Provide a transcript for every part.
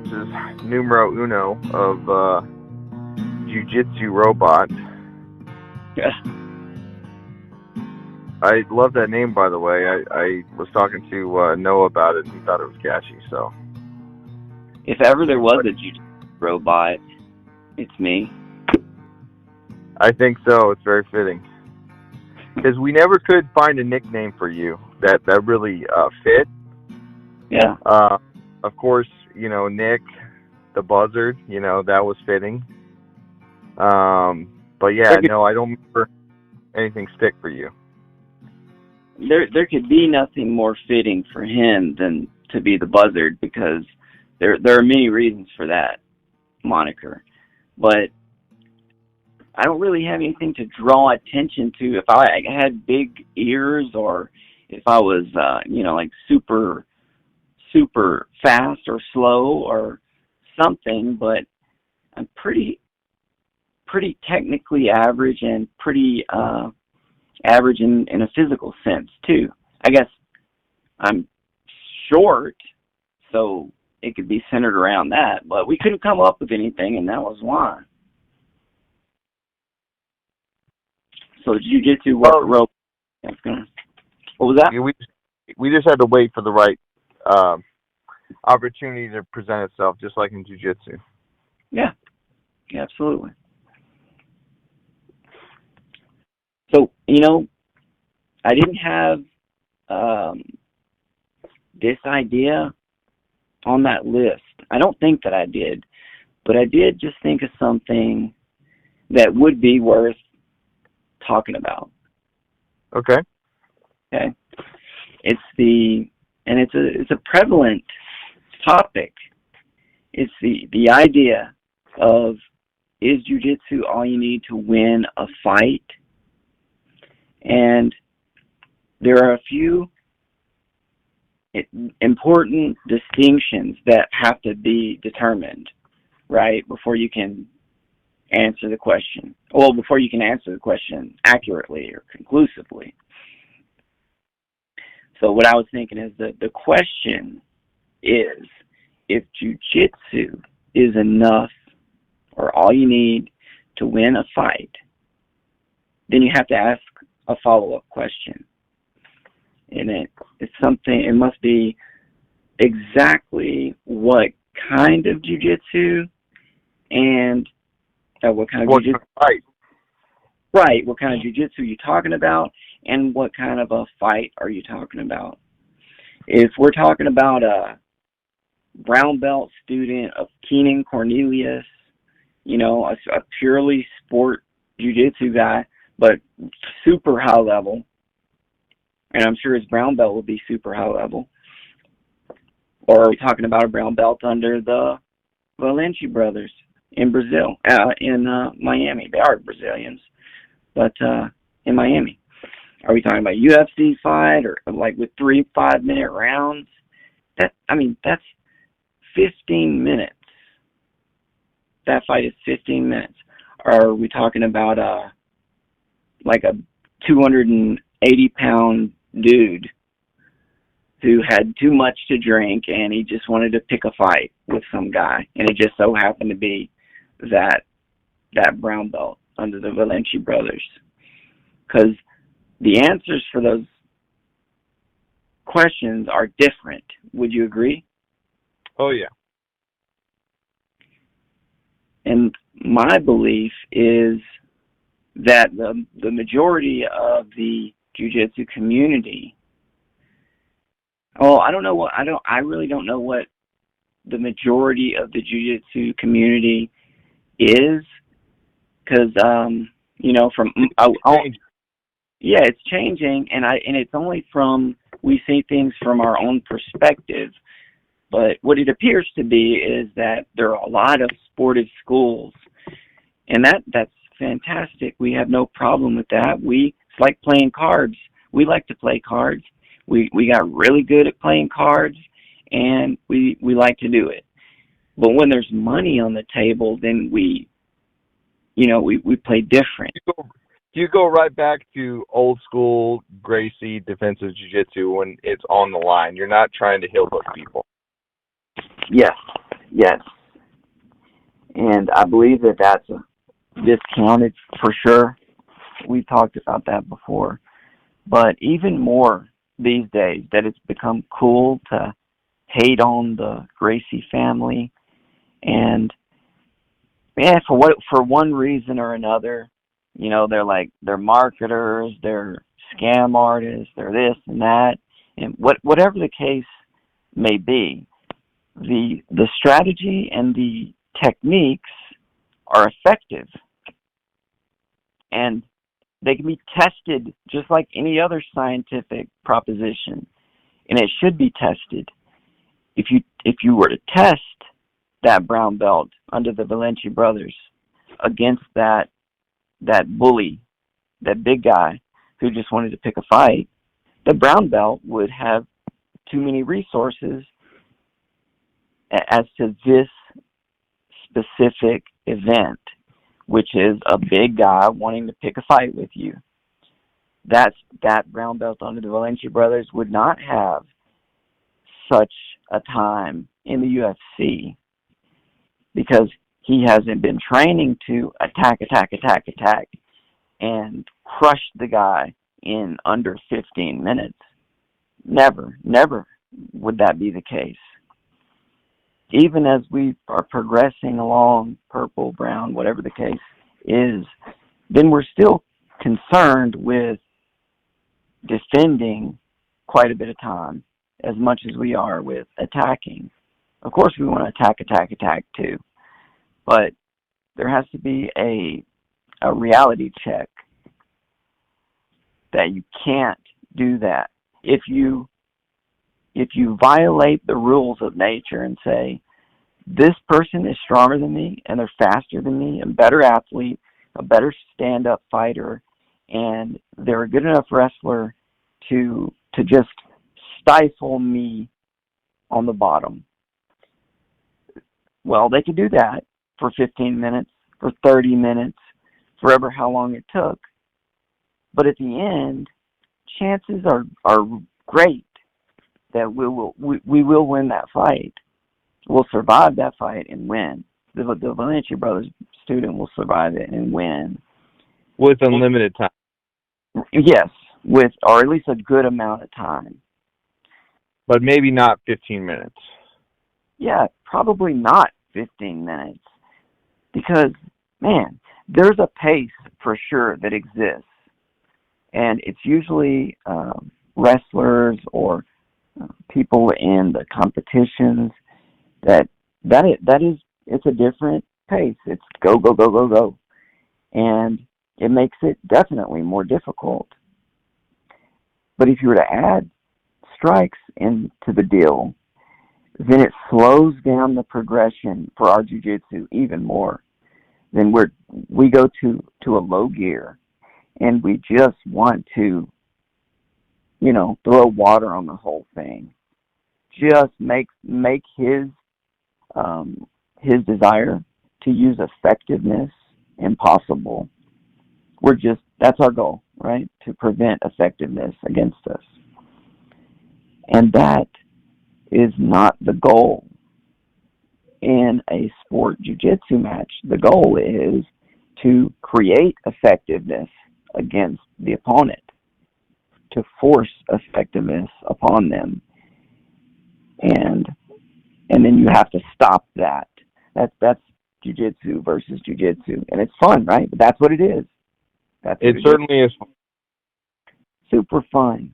This is numero uno of Jiu Jitsu Robot. Yeah. I love that name, by the way. I was talking to Noah about it, and he thought it was catchy. So, if ever there was a Jiu Jitsu Robot, it's me. I think so. It's very fitting. Because we never could find a nickname for you that really fit. Yeah. Of course, Nick, the Buzzard, that was fitting. But yeah, no, I don't remember anything stick for you. There could be nothing more fitting for him than to be the Buzzard, because there are many reasons for that moniker. But I don't really have anything to draw attention to. If I had big ears, or if I was, like super fast or slow or something, but I'm pretty technically average, and pretty average in a physical sense too. I guess I'm short, so it could be centered around that, but we couldn't come up with anything, and that was why. So Jiu Jitsu Robot. What was that? We just had to wait for the right opportunity to present itself, just like in Jiu Jitsu. Yeah, absolutely. So, I didn't have this idea on that list. I don't think that I did, but I did just think of something that would be worth talking about. Okay. It's a prevalent topic. It's the idea of, is jiu-jitsu all you need to win a fight? And there are a few important distinctions that have to be determined, right, before you can answer the question. Well, before you can answer the question accurately or conclusively. So what I was thinking is that the question is, if jiu-jitsu is enough or all you need to win a fight, then you have to ask a follow-up question. And it's something, it must be exactly what kind of jiu-jitsu, and what kind of jiu-jitsu fight. Right, what kind of jiu-jitsu are you talking about, and what kind of a fight are you talking about? If we're talking about a brown belt student of Keenan Cornelius, a purely sport jiu-jitsu guy, but super high level, and I'm sure his brown belt will be super high level. Or are we talking about a brown belt under the Valente brothers in Brazil, in Miami? They are Brazilians, but in Miami. Are we talking about UFC fight, or like with 3 5-minute rounds? That's 15 minutes. That fight is 15 minutes. Or are we talking about like a 280-pound dude who had too much to drink and he just wanted to pick a fight with some guy, and it just so happened to be that brown belt under the Valente brothers? Because the answers for those questions are different. Would you agree? Oh, yeah. And my belief is that the majority of the jiu-jitsu community, I really don't know what the majority of the jiu-jitsu community is, because it's changing, and it's only from, we see things from our own perspective. But what it appears to be is that there are a lot of sportive schools, and that's fantastic. We have no problem with that. It's like playing cards. We like to play cards. We got really good at playing cards, and we like to do it. But when there's money on the table, then we play different. you go right back to old school Gracie defensive jiu-jitsu when it's on the line. You're not trying to heal those people. Yes, yes. And I believe that that's discounted for sure. We've talked about that before. But even more these days, that it's become cool to hate on the Gracie family. And, man, for one reason or another, you know, they're marketers, they're scam artists, they're this and that. And whatever the case may be, the strategy and the techniques are effective, and they can be tested just like any other scientific proposition, and it should be tested. If you were to test that brown belt under the Valenti brothers against that bully, that big guy who just wanted to pick a fight, the brown belt would have too many resources as to this specific event, which is a big guy wanting to pick a fight with you. That brown belt under the Valenti brothers would not have such a time in the UFC because he hasn't been training to attack, and crush the guy in under 15 minutes. Never would that be the case. Even as we are progressing along, purple, brown, whatever the case is, then we're still concerned with defending quite a bit of time as much as we are with attacking. Of course, we want to attack too, but there has to be a reality check that you can't do that. If you violate the rules of nature and say, this person is stronger than me, and they're faster than me, a better athlete, a better stand-up fighter, and they're a good enough wrestler to just stifle me on the bottom. Well, they could do that for 15 minutes, for 30 minutes, forever how long it took. But at the end, chances are great that we will win that fight. We'll survive that fight and win. The Valenti brothers student will survive it and win. With unlimited time. Yes, or at least a good amount of time. But maybe not 15 minutes. Yeah, probably not 15 minutes. Because, man, there's a pace for sure that exists. And it's usually wrestlers or people in the competitions it's a different pace. It's go. And it makes it definitely more difficult. But if you were to add strikes into the deal, then it slows down the progression for our jiu-jitsu even more. Then we go to a low gear, and we just want to, throw water on the whole thing. Just make his desire to use effectiveness impossible. That's our goal, right? To prevent effectiveness against us. And that is not the goal in a sport jiu-jitsu match. The goal is to create effectiveness against the opponent, to force effectiveness upon them. And then you have to stop that. That's jiu-jitsu versus jiu-jitsu. And it's fun, right? But that's what it is. It certainly is. Super fun.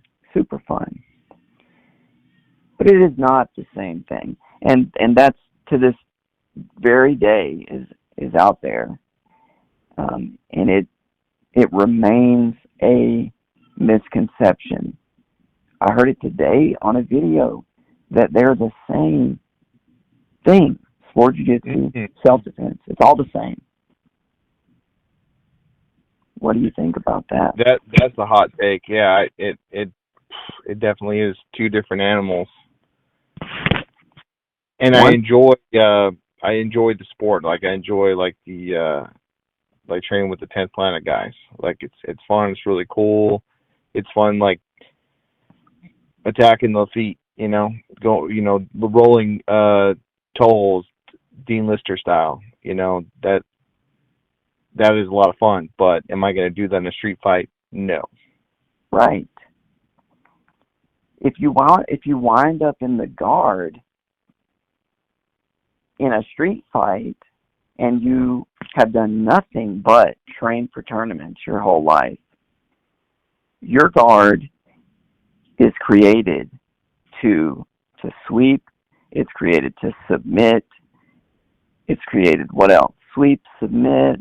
But it is not the same thing. And that's, to this very day, is out there. And it remains a misconception. I heard it today on a video that they're the same thing. Sport jiu-jitsu, self-defense. It's all the same. What do you think about that? That's a hot take. Yeah, it definitely is two different animals. And I enjoy the sport. Like I enjoy the like training with the 10th Planet guys. Like it's fun. It's really cool. It's fun, like attacking the feet. Rolling tolls, Dean Lister style. That is a lot of fun. But am I going to do that in a street fight? No. Right. If you wind up in the guard in a street fight and you have done nothing but train for tournaments your whole life, your guard is created to sweep, it's created to submit, it's created, what else? Sweep, submit,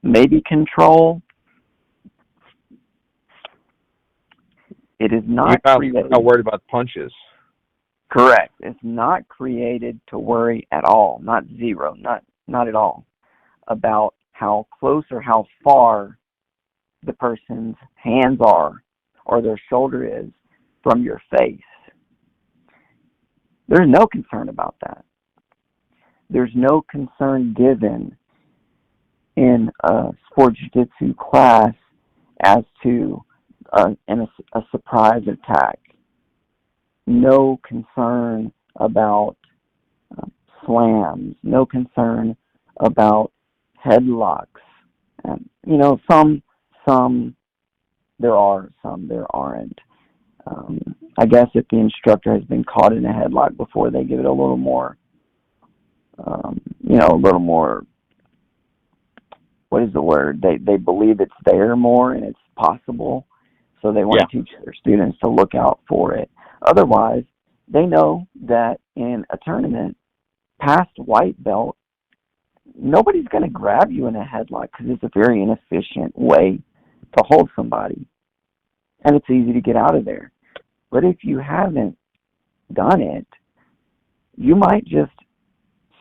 maybe control. It is not created. You're not worried about punches. Correct. It's not created to worry at all, not zero, not at all, about how close or how far the person's hands are or their shoulder is from your face. There's no concern about that. There's no concern given in a sport jiu-jitsu class as to a surprise attack. No concern about slams. No concern about headlocks. Some there are, some there aren't. I guess if the instructor has been caught in a headlock before, they give it a little more, what is the word? They believe it's there more and it's possible. So they want to teach their students to look out for it. Otherwise, they know that in a tournament, past white belt, nobody's going to grab you in a headlock because it's a very inefficient way to hold somebody. And it's easy to get out of there. But if you haven't done it, you might just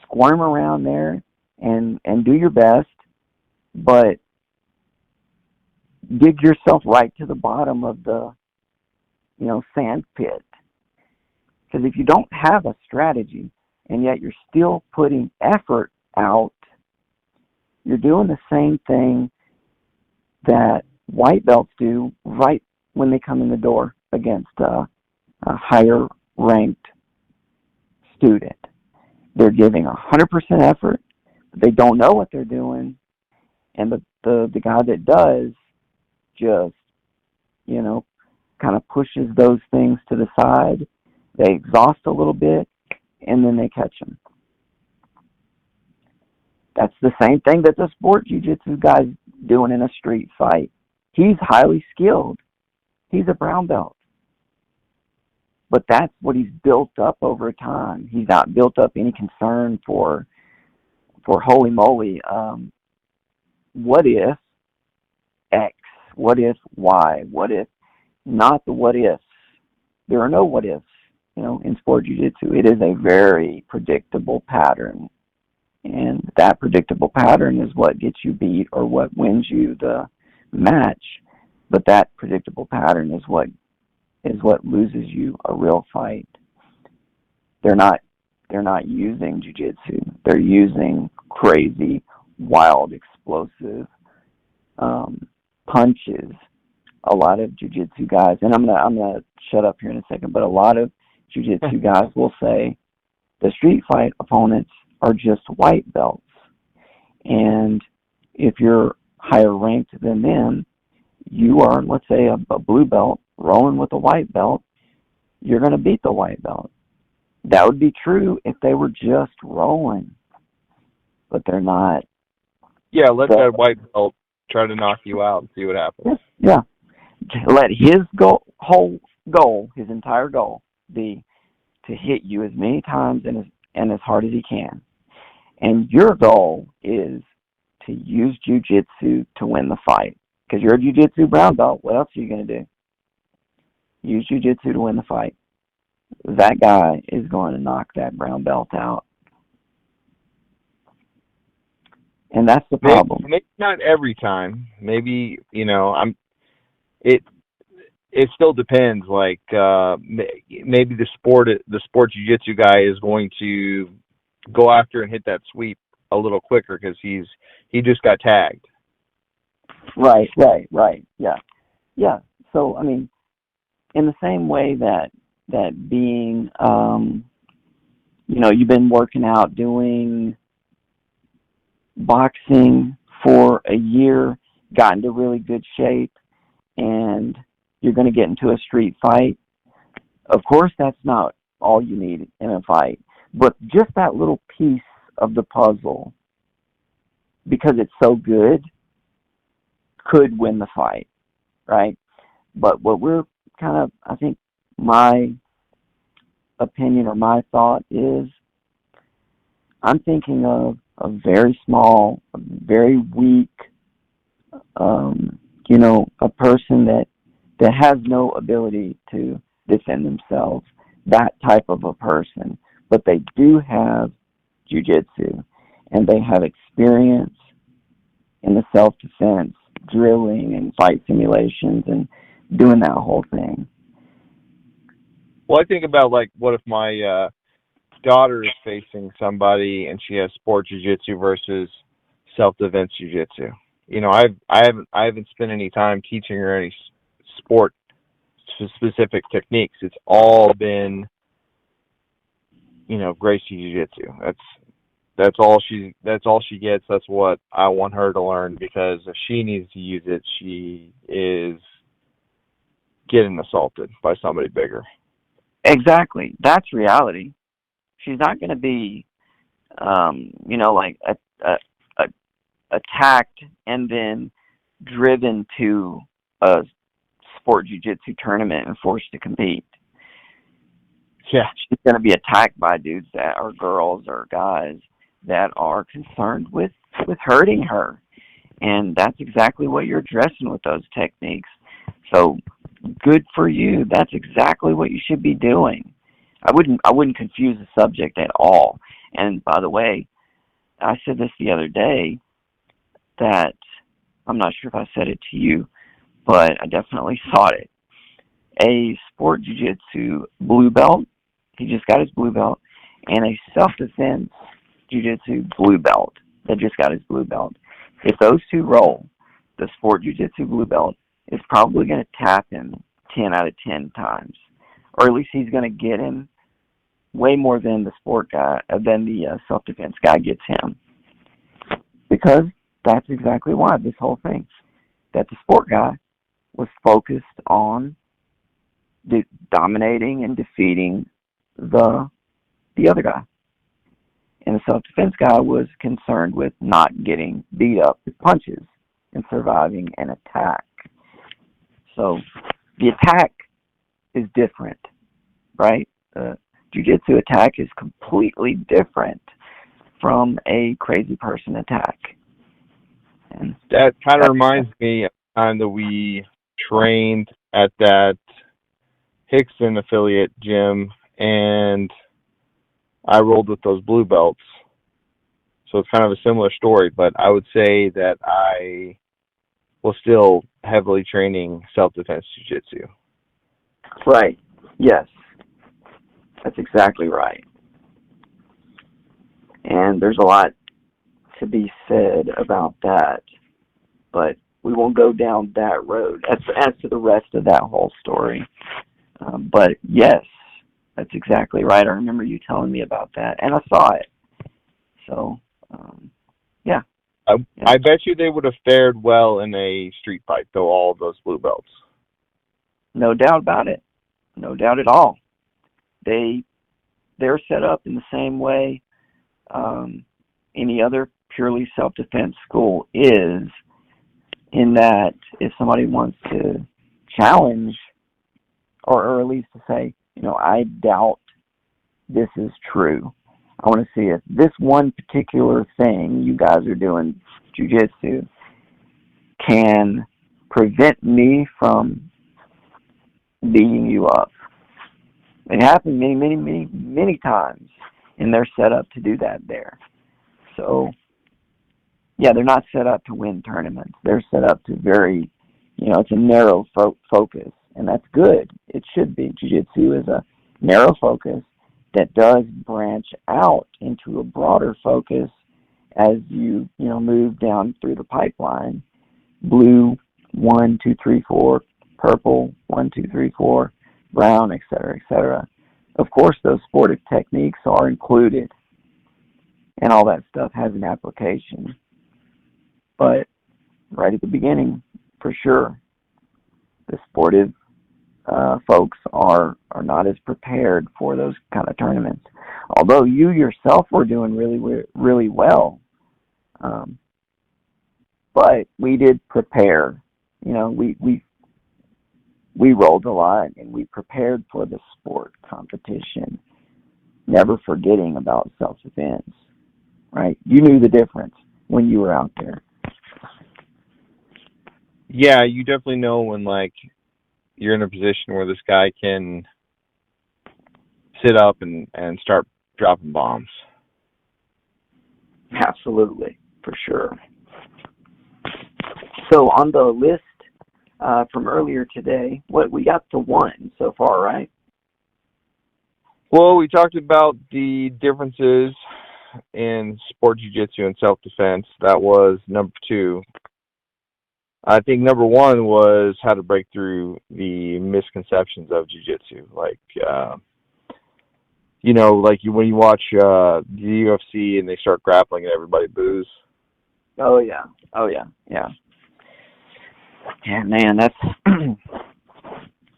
squirm around there and do your best, but dig yourself right to the bottom of the, sand pit. Because if you don't have a strategy and yet you're still putting effort out, you're doing the same thing that white belts do right when they come in the door against a higher ranked student. They're giving 100% effort, but they don't know what they're doing, and the guy that does just, kind of pushes those things to the side. They exhaust a little bit, and then they catch them. That's the same thing that the sport jiu-jitsu guy's doing in a street fight. He's highly skilled. He's a brown belt. But that's what he's built up over time. He's not built up any concern for holy moly, what if X? What if Y? What if not the what ifs? There are no what ifs, in sport jiu-jitsu. It is a very predictable pattern. And that predictable pattern is what gets you beat or what wins you the match. But that predictable pattern is what loses you a real fight. They're not using jiu-jitsu. They're using crazy, wild, explosive punches. A lot of jiu-jitsu guys, and I'm gonna shut up here in a second, but a lot of jiu-jitsu guys will say the street fight opponents are just white belts. And if you're higher ranked than them, you are, let's say, a blue belt rolling with a white belt, you're going to beat the white belt. That would be true if they were just rolling, but they're not. Yeah, let that white belt try to knock you out and see what happens. Yeah. Let his his entire goal, be to hit you as many times and as hard as he can. And your goal is to use jiu-jitsu to win the fight. Because you're a jiu-jitsu brown belt, what else are you going to do? Use jiu-jitsu to win the fight. That guy is going to knock that brown belt out. And that's the problem. Maybe not every time. Maybe, it still depends. Like, maybe the sport jiu-jitsu guy is going to go after and hit that sweep a little quicker because he just got tagged. Right. Yeah. So, I mean, in the same way that being, you've been working out, doing boxing for a year, got into really good shape, and you're going to get into a street fight. Of course, that's not all you need in a fight, but just that little piece of the puzzle, because it's so good, could win the fight, right? But what we're kind of, I think my opinion or my thought is, I'm thinking of a very small, very weak, a person that has no ability to defend themselves, that type of a person. But they do have jiu-jitsu, and they have experience in the self-defense, drilling and fight simulations and doing that whole thing. Well, I think about, like, what if my daughter is facing somebody and she has sport jiu-jitsu versus self-defense jiu-jitsu. I haven't spent any time teaching her any sport specific techniques. It's all been, Gracie jiu-jitsu. That's all she gets. That's what I want her to learn, because if she needs to use it, she is getting assaulted by somebody bigger. Exactly. That's reality. She's not going to be, attacked and then driven to a sport jiu-jitsu tournament and forced to compete. Yeah. She's going to be attacked by dudes that are girls or guys that are concerned with hurting her. And that's exactly what you're addressing with those techniques. So good for you. That's exactly what you should be doing. I wouldn't confuse the subject at all. And by the way, I said this the other day, that I'm not sure if I said it to you, but I definitely thought it. A sport jiu-jitsu blue belt, he just got his blue belt, and a self-defense jiu-jitsu blue belt that just got his blue belt. If those two roll, the sport jiu-jitsu blue belt is probably going to tap him 10 out of 10 times. Or at least he's going to get him way more than the self-defense guy gets him. Because that's exactly why this whole thing, that the sport guy was focused on dominating and defeating the other guy. And the self-defense guy was concerned with not getting beat up with punches and surviving an attack. So the attack is different, right? The jiu-jitsu attack is completely different from a crazy person attack. And that kind of reminds me of the time that we trained at that Hickson affiliate gym, and I rolled with those blue belts. So it's kind of a similar story, but I would say that I was still heavily training self-defense jiu-jitsu. Right. Yes. That's exactly right. And there's a lot to be said about that, but we won't go down that road as to the rest of that whole story. But yes, that's exactly right. I remember you telling me about that, and I saw it. So, yeah. I bet you they would have fared well in a street fight, though, all of those blue belts. No doubt about it. No doubt at all. They're set up in the same way any other purely self-defense school is, in that if somebody wants to challenge, or at least to say, I doubt this is true. I want to see if this one particular thing you guys are doing, jiu-jitsu, can prevent me from beating you up. It happened many, many, many, many times, and they're set up to do that there. So, yeah, they're not set up to win tournaments. They're set up to it's a narrow focus, and that's good. It should be. Jiu-jitsu is a narrow focus that does branch out into a broader focus as you move down through the pipeline. Blue, 1, 2, 3, 4, purple, 1, 2, 3, 4, brown, etc., etc. Of course, those sportive techniques are included, and all that stuff has an application. But right at the beginning, for sure, the sportive folks are not as prepared for those kind of tournaments. Although you yourself were doing really well, but we did prepare. We rolled a lot and we prepared for the sport competition, never forgetting about self-defense. Right? You knew the difference when you were out there. Yeah, you definitely know when you're in a position where this guy can sit up and start dropping bombs. Absolutely, for sure. So on the list from earlier today, we got to 1 so far, right? Well, we talked about the differences in sport jiu-jitsu and self-defense. That was number 2. I think number 1 was how to break through the misconceptions of jiu-jitsu. When you watch the UFC and they start grappling and everybody boos. Oh yeah. Yeah, man,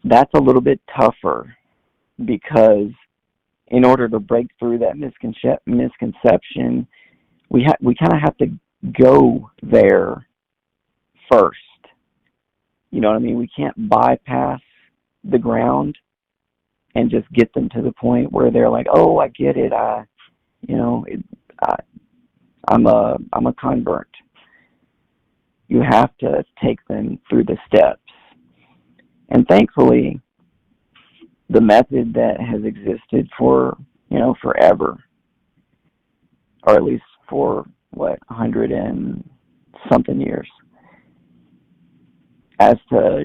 that's a little bit tougher, because in order to break through that misconception, we kind of have to go there first. You know what I mean? We can't bypass the ground and just get them to the point where they're like, "Oh, I get it. I'm a convert." You have to take them through the steps. And thankfully, the method that has existed for, forever, or at least for 100 and something years, as to,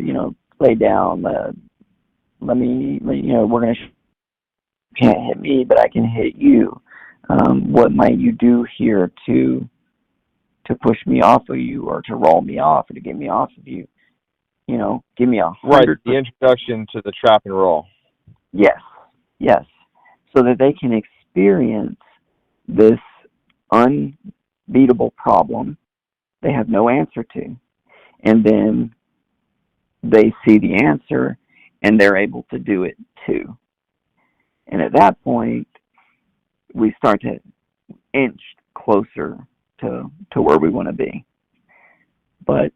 lay down, we're going to, can't hit me, but I can hit you. What might you do here to push me off of you, or to roll me off, or to get me off of you? Give me 100%. Right, the introduction to the trap and roll. Yes, so that they can experience this unbeatable problem they have no answer to, and then they see the answer and they're able to do it too. And at that point, we start to inch closer to where we want to be. But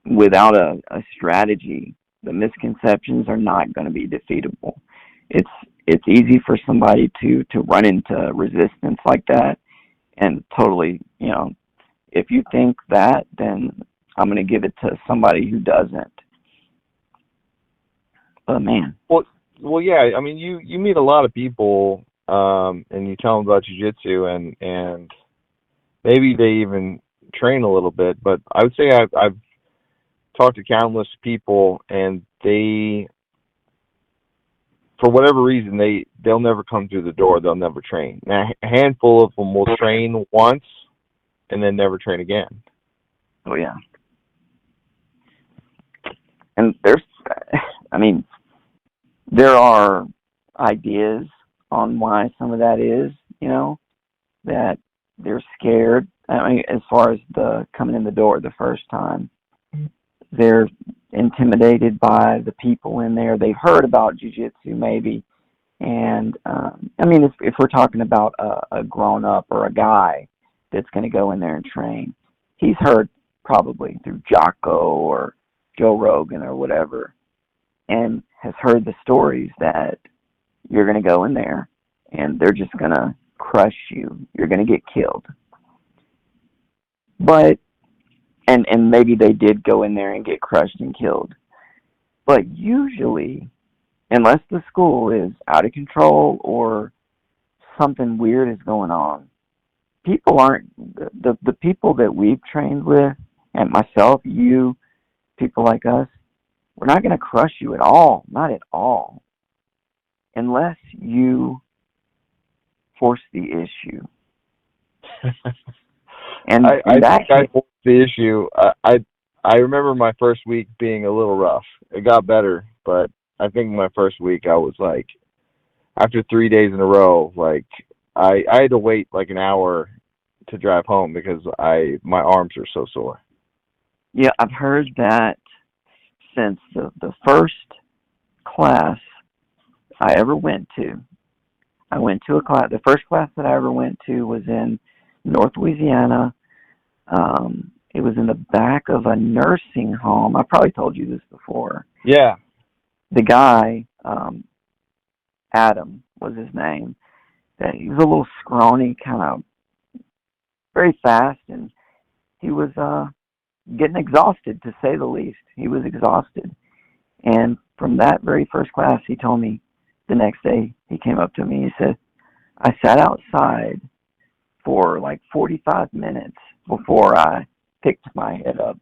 without a strategy, the misconceptions are not going to be defeatable. It's easy for somebody to run into resistance like that, and totally, if you think that, then I'm going to give it to somebody who doesn't. But man. Well, yeah. I mean, you meet a lot of people, and you tell them about jiu-jitsu, and maybe they even train a little bit. But I would say I've talked to countless people, and they, for whatever reason, they'll never come through the door. They'll never train. Now, a handful of them will train once and then never train again. Oh yeah. And there are ideas on why some of that is, that they're scared. As far as the coming in the door the first time, they're intimidated by the people in there. They've heard about jiu-jitsu maybe, and if we're talking about a grown-up or a guy that's going to go in there and train, he's heard probably through Jocko or Joe Rogan or whatever, and has heard the stories that you're going to go in there and they're just going to crush you. You're going to get killed. But, and maybe they did go in there and get crushed and killed. But usually, unless the school is out of control or something weird is going on, people aren't, the people that we've trained with, and myself, you, people like us, we're not going to crush you at all. Not at all. Unless you force the issue. I think I forced the issue. I remember my first week being a little rough. It got better, but I think my first week I was like, after 3 days in a row, like I had to wait like an hour to drive home because my arms are so sore. Yeah, I've heard that since the first class I ever went to. I went to a class. The first class that I ever went to was in North Louisiana. It was in the back of a nursing home. I probably told you this before. Yeah. The guy, Adam was his name. He was a little scrawny, kind of very fast, and he was getting exhausted, to say the least. He was exhausted. And from that very first class, he told me the next day, he came up to me, he said, I sat outside for like 45 minutes before I picked my head up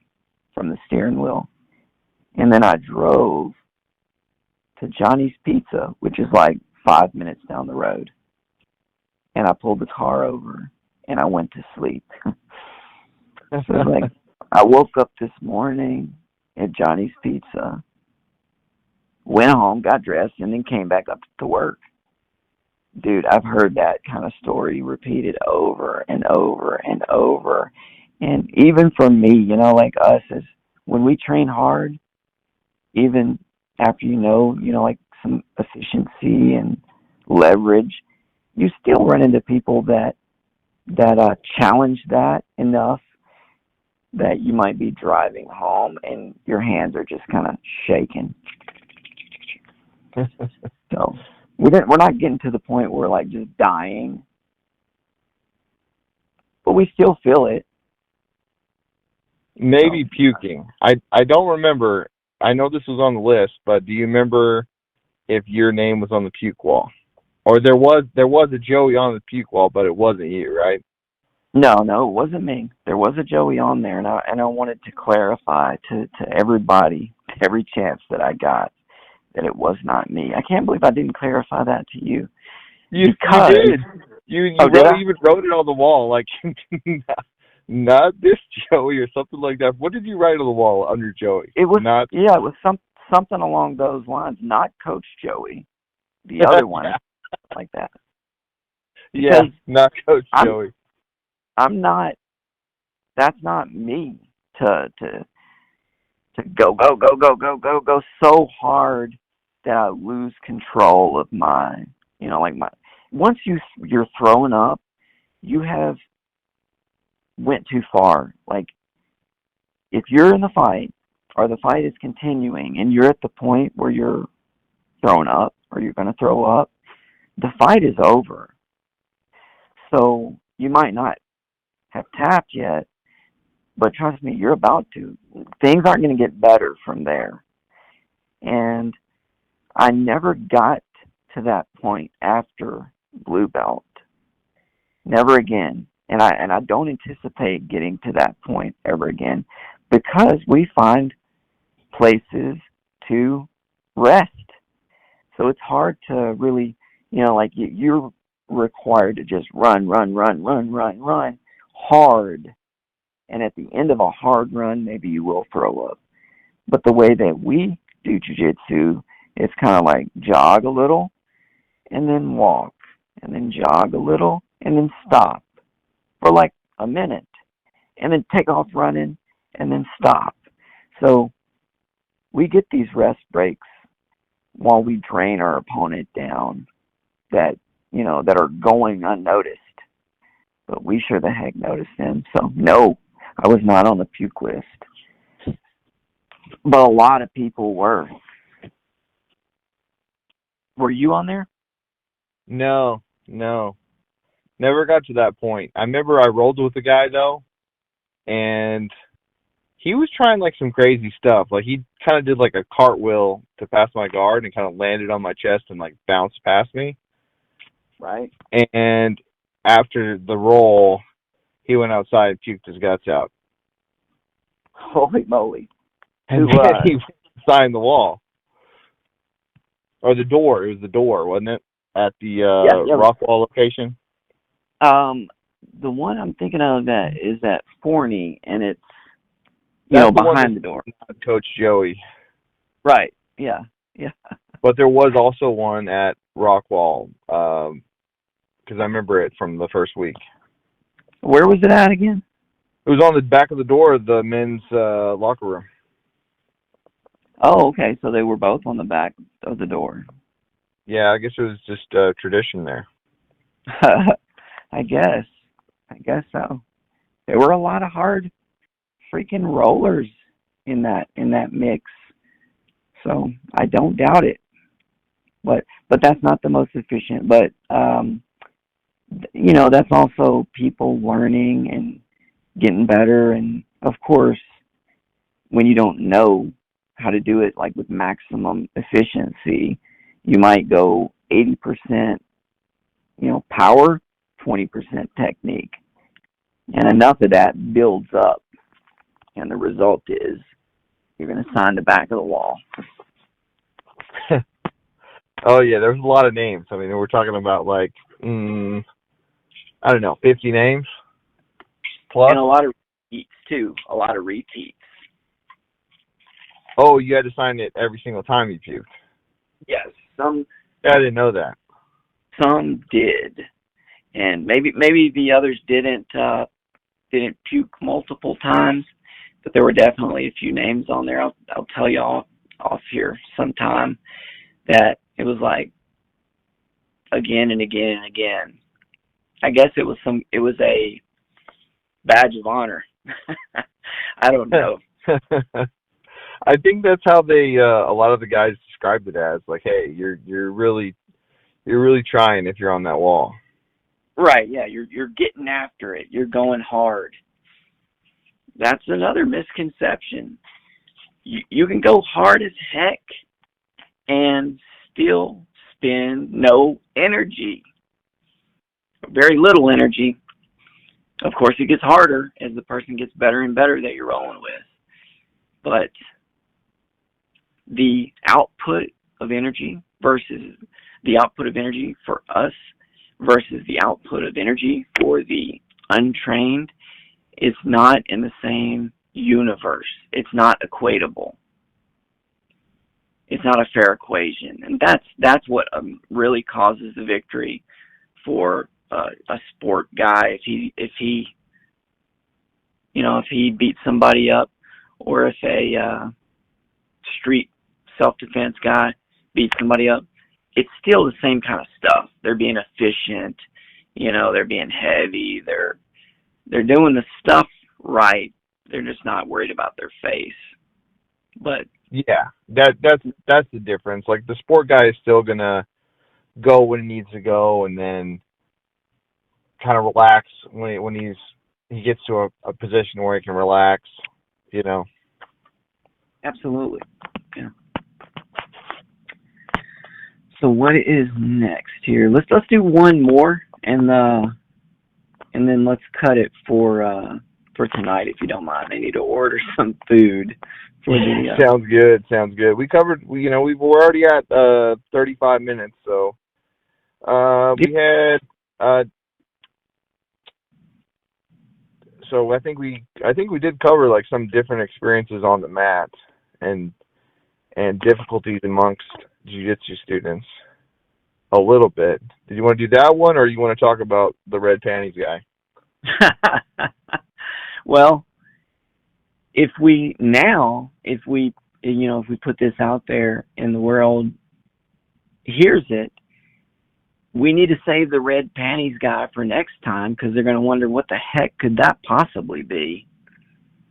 from the steering wheel. And then I drove to Johnny's Pizza, which is like 5 minutes down the road. And I pulled the car over and I went to sleep. So like, I woke up this morning at Johnny's Pizza, went home, got dressed, and then came back up to work. Dude, I've heard that kind of story repeated over and over and over. And even for me, like us, as when we train hard, even after like some efficiency and leverage, you still run into people that challenge that enough that you might be driving home and your hands are just kind of shaking. So we're not getting to the point where we're like just dying, but we still feel it. Maybe puking. I don't remember. I know this was on the list, but do you remember if your name was on the puke wall? Or there was a Joey on the puke wall, but it wasn't you, right? No, it wasn't me. There was a Joey on there, and I wanted to clarify to everybody, every chance that I got, that it was not me. I can't believe I didn't clarify that to you. You did. You even wrote it on the wall, like, not this Joey or something like that. What did you write on the wall under Joey? It was it was something along those lines. Not Coach Joey, the other one, like that. Yeah, not Coach Joey. I'm not. That's not me to go so hard that I lose control of my, once you're throwing up, you have went too far. Like, if you're in the fight or the fight is continuing and you're at the point where you're throwing up or you're going to throw up, the fight is over. So you might not have tapped yet, but trust me, you're about to. Things aren't going to get better from there. And I never got to that point after blue belt. Never again. And I don't anticipate getting to that point ever again, because we find places to rest. So it's hard to really, like you're required to just run hard. And at the end of a hard run, maybe you will throw up. But the way that we do jiu-jitsu, it's kind of like jog a little and then walk and then jog a little and then stop for like a minute and then take off running and then stop. So we get these rest breaks while we drain our opponent down that are going unnoticed. But we sure the heck noticed them. So no, I was not on the puke list. But a lot of people were. Were you on there? No. Never got to that point. I remember I rolled with a guy, though, and he was trying, like, some crazy stuff. Like, he kind of did, like, a cartwheel to pass my guard and kind of landed on my chest and, like, bounced past me. Right. And after the roll, he went outside and puked his guts out. Holy moly. And then he signed the wall. Or the door. It was the door, wasn't it? At the Rockwall location? the one I'm thinking of that is at Forney, and it's That's the one behind the door. with Coach Joey. Right. Yeah. Yeah. But there was also one at Rockwall, because I remember it from the first week. Where was it at again? It was on the back of the door of the men's locker room. Oh, okay. So they were both on the back of the door. Yeah, I guess it was just tradition there. I guess so. There were a lot of hard freaking rollers in that mix. So I don't doubt it. But that's not the most efficient. But that's also people learning and getting better. And of course, when you don't know how to do it like with maximum efficiency, you might go 80%, power, 20% technique. And enough of that builds up. And the result is you're going to sign the back of the wall. Oh, yeah, there's a lot of names. I mean, we're talking about like, I don't know, 50 names plus? And a lot of repeats, too. A lot of repeats. Oh, you had to sign it every single time you puked? Yes. I didn't know that. Some did. And maybe the others didn't puke multiple times, but there were definitely a few names on there. I'll tell you off here sometime that it was like again and again and again. I guess it was a badge of honor. I don't know. I think that's how they a lot of the guys described it as, like, hey, you're really trying if you're on that wall. Right, yeah, you're getting after it. You're going hard. That's another misconception. You can go hard as heck and still spend no energy. Very little energy. Of course, it gets harder as the person gets better and better that you're rolling with. But the output of energy versus the output of energy for us versus the output of energy for the untrained is not in the same universe. It's not equatable. It's not a fair equation, and that's what really causes the victory for a sport guy. If he beats somebody up, or if a street self-defense guy beats somebody up, it's still the same kind of stuff. They're being efficient, they're being heavy, they're doing the stuff right. They're just not worried about their face. But yeah, that's the difference. Like, the sport guy is still gonna go when he needs to go, and then kind of relax when he gets to a position where he can relax. Absolutely. Yeah. So what is next here? Let's do one more, and then let's cut it for tonight, if you don't mind. I need to order some food for the. Sounds good. We covered. We're already at 35 minutes, so we had. So I think we did cover like some different experiences on the mat and difficulties amongst jiu-jitsu students a little bit. Did you want to do that one, or you want to talk about the red panties guy? Well, if we put this out there and the world hears it, we need to save the red panties guy for next time, because they're going to wonder what the heck could that possibly be.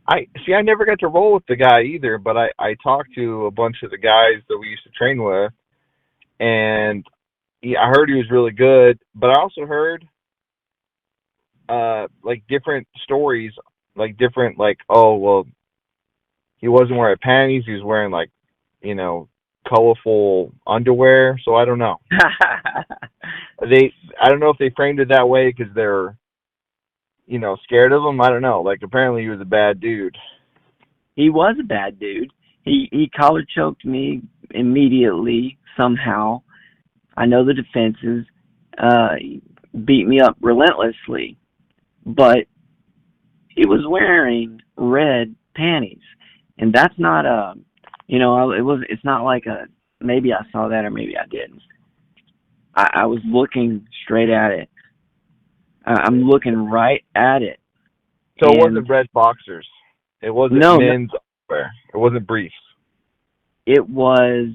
I never got to roll with the guy either, but I talked to a bunch of the guys that we used to train with, and I heard he was really good, but I also heard like different stories, like different, like, oh, well, he wasn't wearing panties, he was wearing like, colorful underwear, so I don't know. I don't know if they framed it that way because they're, scared of him. I don't know. Like, apparently he was a bad dude. He was a bad dude. He collar choked me immediately somehow. I know the defenses. Beat me up relentlessly. but he was wearing red panties, and that's not it's not like maybe I saw that or maybe I didn't. I was looking straight at it. I'm looking right at it. So it wasn't red boxers. It wasn't men's underwear. It wasn't briefs. It was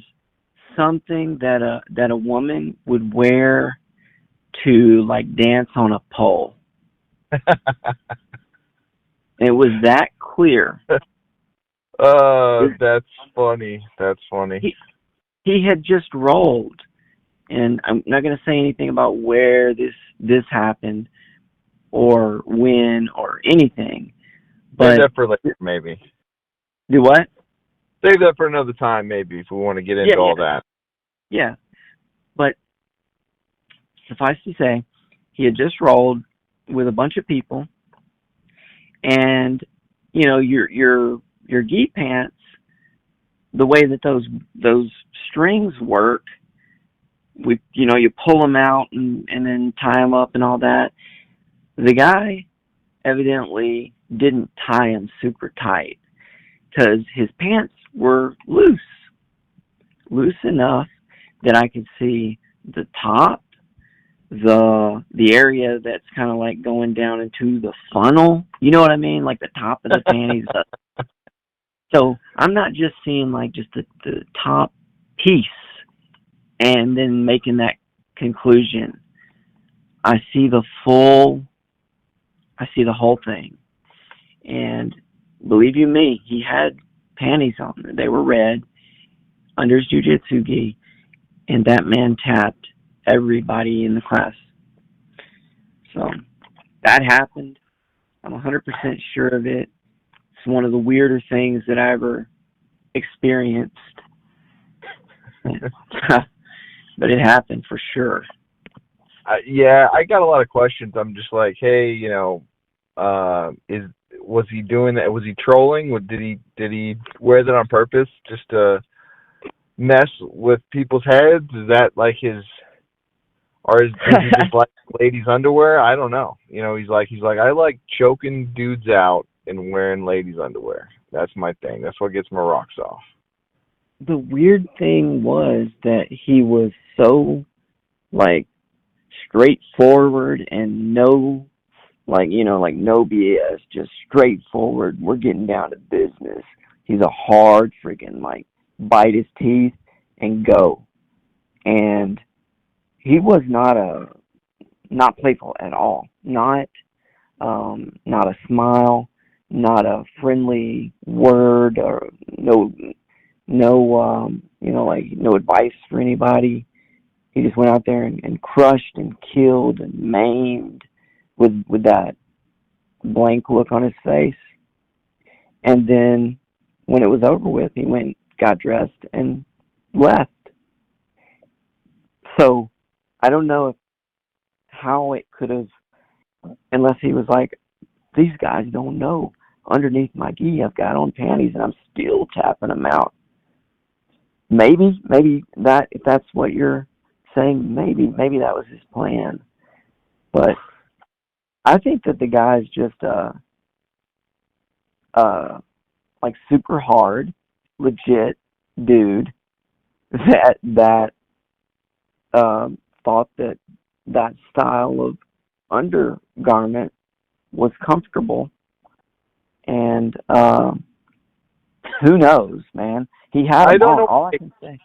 something that a woman would wear to like dance on a pole. It was that clear. That's funny. That's funny. He had just rolled, and I'm not going to say anything about where this happened or when or anything. But save that for later, maybe. Do what? Save that for another time, maybe, if we want to get into all that. Yeah, but suffice to say, he had just rolled with a bunch of people, and you know your gi pants, the way that those strings work, you pull them out and then tie them up and all that. The guy evidently didn't tie them super tight because his pants were loose enough that I could see the top, the area that's kind of like going down into the funnel. You know what I mean? Like the top of the panties. So I'm not just seeing like just the top piece and then making that conclusion. I see the whole thing. And believe you me, he had panties on. They were red under his jiu-jitsu gi, and that man tapped everybody in the class. So that happened. I'm 100% sure of it. It's one of the weirder things that I ever experienced. But it happened for sure. Yeah, I got a lot of questions. I'm just like, hey, was he doing that? Was he trolling? Did he wear that on purpose just to mess with people's heads? Is that like does he just like ladies' underwear? I don't know. He's like I like choking dudes out and wearing ladies' underwear. That's my thing. That's what gets my rocks off. The weird thing was that he was so like straightforward and no BS, just straightforward. We're getting down to business. He's a hard freaking bite his teeth and go. And he was not playful at all. Not a smile, not a friendly word, or no advice for anybody. He just went out there and crushed and killed and maimed with that blank look on his face. And then when it was over with, he went, got dressed, and left. So I don't know how it could have, unless he was like, these guys don't know. Underneath my gi, I've got on panties, and I'm still tapping them out. Maybe that, if that's what you're saying, maybe that was his plan. But I think that the guy's just super hard, legit dude that thought that style of undergarment was comfortable, and who knows, man? He had them on. All I can say,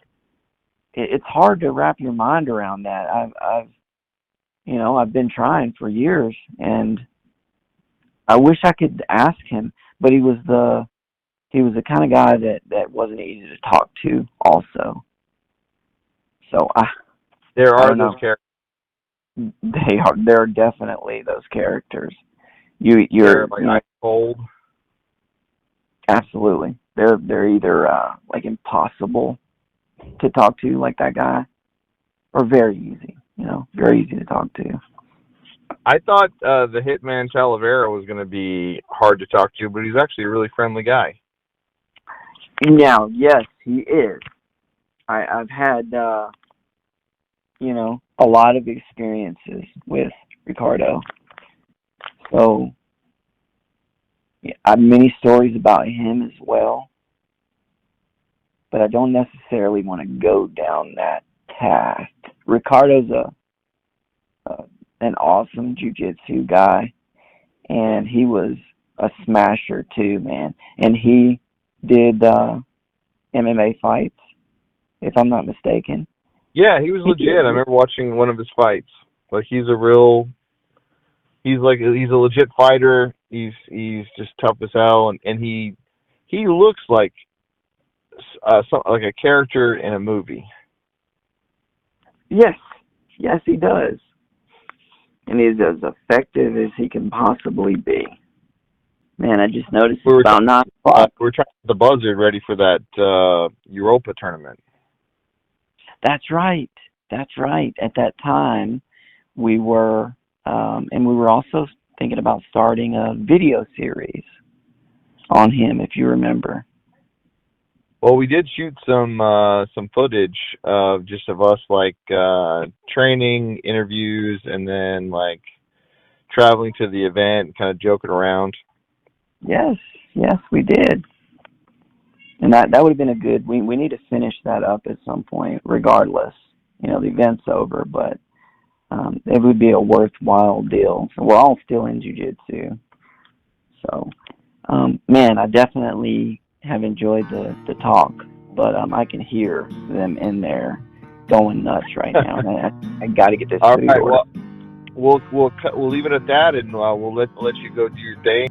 it's hard to wrap your mind around that. I've been trying for years, and I wish I could ask him, but he was the kind of guy that wasn't easy to talk to also. So there are those characters. There are definitely those characters. You're like cold. Absolutely. They're either impossible to talk to, like that guy, or very easy. Very easy to talk to. I thought the hitman Talavera was going to be hard to talk to, but he's actually a really friendly guy. Now, yes, he is. I've had a lot of experiences with Ricardo. So, yeah, I have many stories about him as well, but I don't necessarily want to go down that path. Ricardo's an awesome jiu-jitsu guy, and he was a smasher too, man. And he did MMA fights, if I'm not mistaken. Yeah, he was legit. I remember watching one of his fights. Like he's a legit fighter. He's just tough as hell, and he looks like like a character in a movie. Yes, he does, and he's as effective as he can possibly be. Man, I just noticed it's about 9 o'clock. We're trying to get the buzzard ready for that Europa tournament. That's right. At that time, we were, and we were also thinking about starting a video series on him, if you remember. Well, we did shoot some footage of us like training, interviews, and then like traveling to the event, kind of joking around. Yes, we did. And that would have been a good, we need to finish that up at some point, regardless. The event's over, but it would be a worthwhile deal. So we're all still in jiu-jitsu. So, man, I definitely have enjoyed the talk, but I can hear them in there going nuts right now. I got to get this. All right, well, we'll leave it at that, and we'll let you go do your thing.